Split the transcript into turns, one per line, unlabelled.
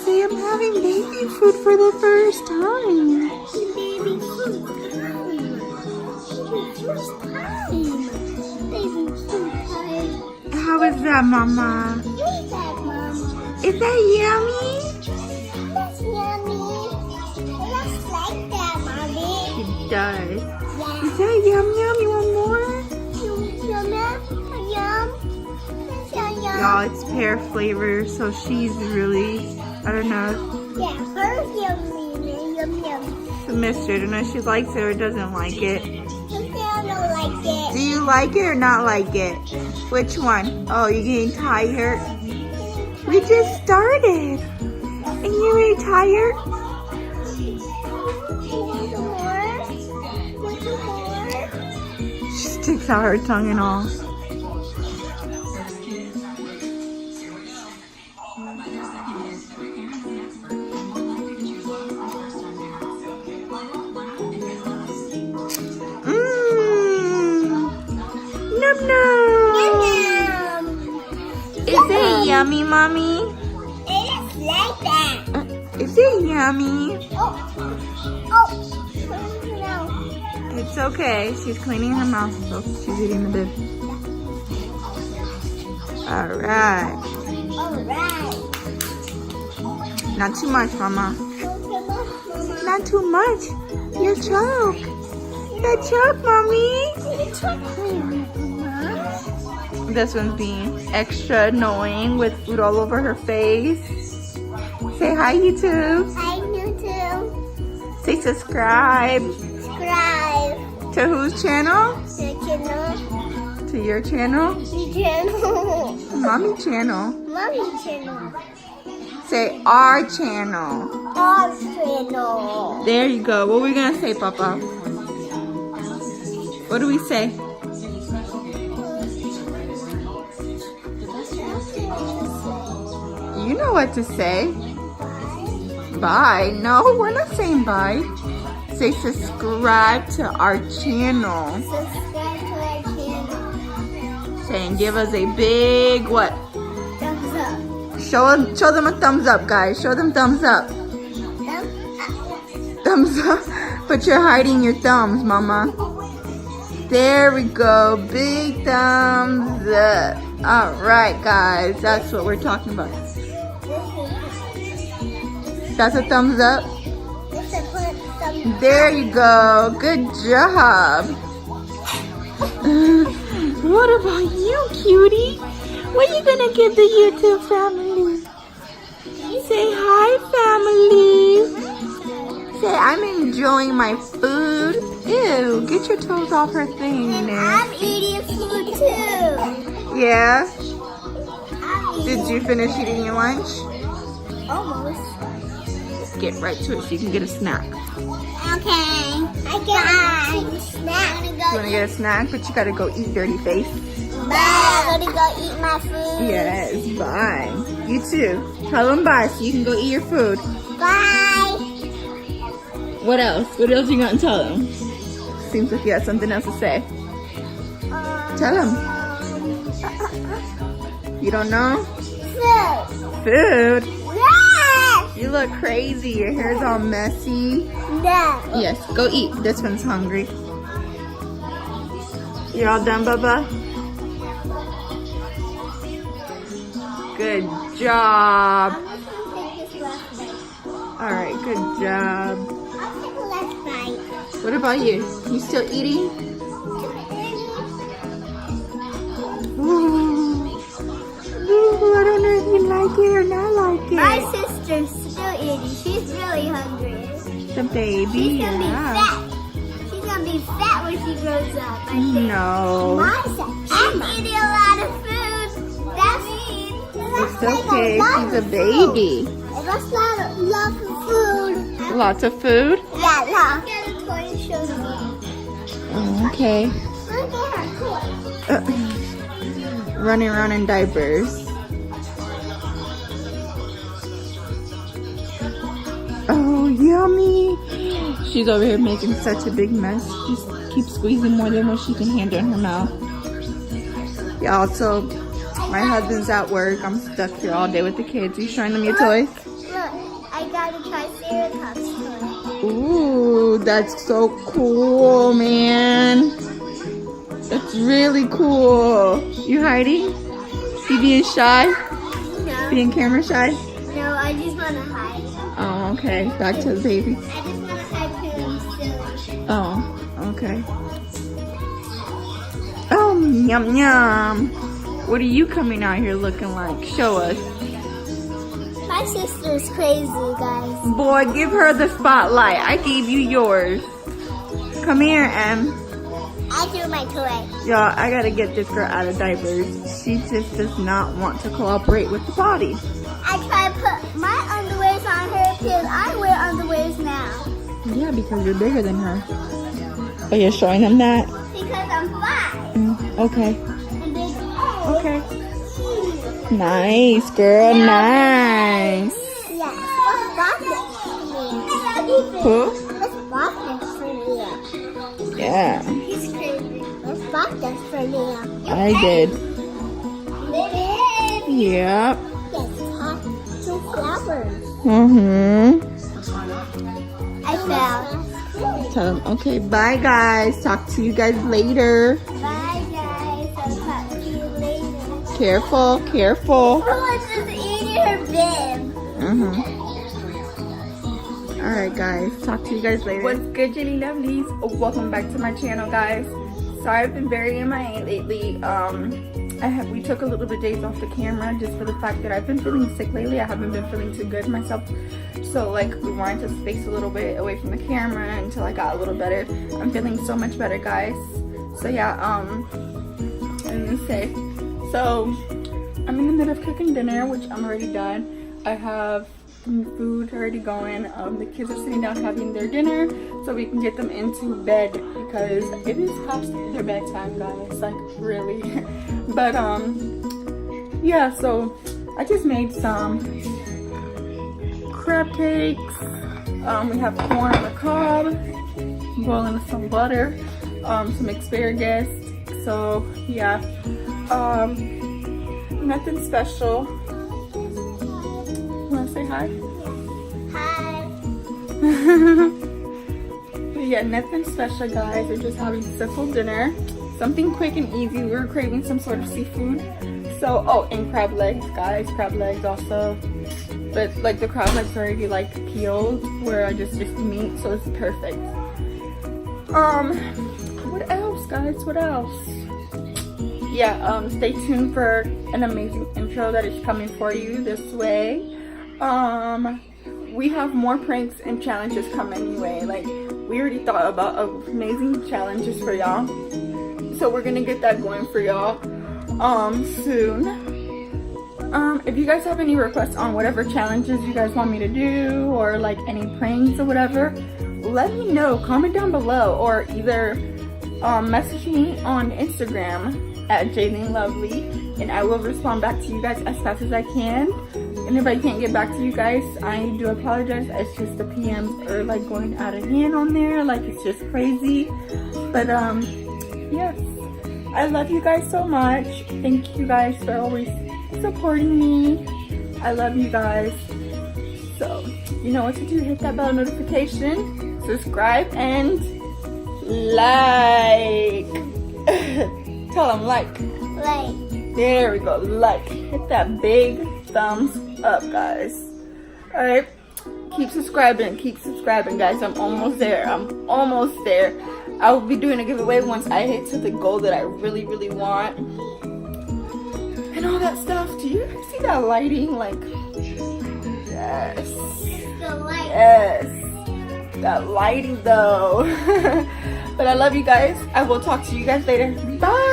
Say, I'm having baby food for the first time.
Baby food time. Baby first time. Baby food time.
How is that, Mama?
Eat that, Mama.
Is that yummy?
That's yummy. It looks like that, Mommy.
It does.
Yeah.
Is that yum yum? You want more?
Yum, yum, yum. That's yum, yum.
Y'all, it's pear flavor, so she's really, I don't know,
Yeah, hers yummy, yum, yum.
submissive. I don't know if she likes it or doesn't like it.
I don't like it.
Do you like it or not like it? Which one? Oh, you're getting tired? We just started. And you're really tired?
Want some more? Want some more?
She sticks out her tongue and all. Num num.
Yum,
Is it yummy, Mommy?
it looks like that.
Is it yummy?
Oh, no.
It's okay. She's cleaning her mouth, so she's eating the bib. Alright.
Alright.
Not too much, Mama.
Mama.
Not too much. You choke. You choke, Mommy. This one's being extra annoying with food all over her face. Say hi, YouTube.
Hi, YouTube.
Say subscribe.
Subscribe
To whose channel?
to the channel.
To your channel?
The channel.
Mommy channel.
Mommy channel.
Say our channel.
Our channel.
There you go. What are we gonna say, Papa? What do we say? You know what to say. Bye. No, we're not saying bye. Say subscribe to our channel.
Subscribe to our channel.
Say and give us a big what?
Thumbs up.
Show them a thumbs up, guys. Show them thumbs up. Thumbs up. But you're hiding your thumbs, Mama. There we go. Big thumbs up. All right, guys. That's what we're talking about. That's a thumbs up. There you go. Good job. What about you, cutie? What are you gonna give the YouTube family? Say hi, family. Say I'm enjoying my food. Ew, get your toes off her thing there.
I'm eating food too.
Yeah? Did you finish eating your lunch?
Almost.
Get right to it so you can get a snack.
Okay. I got a snack.
You wanna get a snack, but you gotta go eat, dirty face.
Bye. I'm gonna go eat my food.
Yes, bye. You too. Tell them bye so you can go eat your food.
Bye.
What else? What else you gonna tell them? Seems like you have something else to say. Tell them. You don't know?
Food.
Food?
Yes.
You look crazy. Your hair's all messy.
No.
Yes, go eat. This one's hungry. You all done, Bubba? Good job. All right, good job.
I'll take a last bite.
What about you? You still eating? Ooh, I don't know if you like it or not like it.
My sister's still eating. She's really hungry.
The baby,
She's gonna
yeah.
be fat. She's gonna be fat when she grows up. I think.
No.
She's eating a lot of food. That's
It's okay. She's a baby.
That's not lots of food.
Lots of food?
Yeah, look. Get a toy and show me.
Oh, okay.
Look at her toy.
Running around in diapers. Oh, yummy. She's over here making such a big mess. Just keep squeezing more than what she can handle in her mouth. Y'all, so My husband's at work. I'm stuck here all day with the kids. You showing them your toys?
Look, I got a Triceratops toy.
Ooh, that's so cool, man. That's really cool. You hiding? You being shy?
No,
Being camera shy?
no, I just want to hide.
Oh, okay. Back to the baby.
I just want to hide because I'm silly.
Oh, okay. Oh, yum yum. What are you coming out here looking like? Show us.
My sister's crazy, guys.
Boy, give her the spotlight. I gave you yours. Come here, Em.
I threw my toy.
Y'all, I gotta get this girl out of diapers. She just does not want to cooperate with the potty.
I tried to put my underwears on her because I wear underwears now.
Yeah, because you're bigger than her. Oh, you're showing them that?
Because I'm fat.
Okay.
And they go,
Okay. Nice, girl. Nice.
yeah, let's block this for me.
Who?
Let's block this for me.
Yeah,
He's crazy. Let's block this for me.
I did.
Yes,
Yep.
hot two flowers.
Mm-hmm.
I fell.
Tell them, okay, bye guys. Talk to you guys later.
Bye, guys. I'll talk to you later.
Careful, careful.
Someone's just eating her bib.
Mm-hmm. Alright guys, talk to you guys later. What's good, Jenny Lovelies? Welcome back to my channel, guys. Sorry I've been very MIA lately. We took a little bit of days off the camera just for the fact that I've been feeling sick lately. I haven't been feeling too good myself. So like we wanted to space a little bit away from the camera until I got a little better. I'm feeling so much better, guys. So yeah, I'm gonna say. So I'm in the middle of cooking dinner, which I'm already done. I have food already going. The kids are sitting down having their dinner so we can get them into bed because it is past their bedtime, guys, like really. But yeah, so I just made some crab cakes. We have corn on the cob, boiling with some butter, some asparagus. So yeah, nothing special. Wanna say hi?
Hi.
But yeah, nothing special, guys. We're just having simple dinner, something quick and easy. We were craving some sort of seafood, so and crab legs, guys. Crab legs also, but like the crab legs already like peeled, where I just meat, so it's perfect. What else, guys? What else? Yeah, stay tuned for an amazing intro that is coming for you this way. We have more pranks and challenges coming anyway. Like, we already thought about amazing challenges for y'all, so we're gonna get that going for y'all soon. If you guys have any requests on whatever challenges you guys want me to do, or like any pranks or whatever, let me know. Comment down below, or either message me on Instagram at Jaylene Lovely, and I will respond back to you guys as fast as I can. And if I can't get back to you guys, I do apologize. It's just the PMs are like going out of hand on there, like it's just crazy. But yes, I love you guys so much. Thank you guys for always supporting me. I love you guys. So you know what to do. Hit that bell notification, subscribe, and like. Tell them like. There we go, like. Hit that big thumbs up, guys. Alright, keep subscribing, guys. I'm almost there. I will be doing a giveaway once I hit to the goal that I really want and all that stuff. Do you guys see that lighting? Like, yes, that lighting though. But I love you guys. I will talk to you guys later. Bye.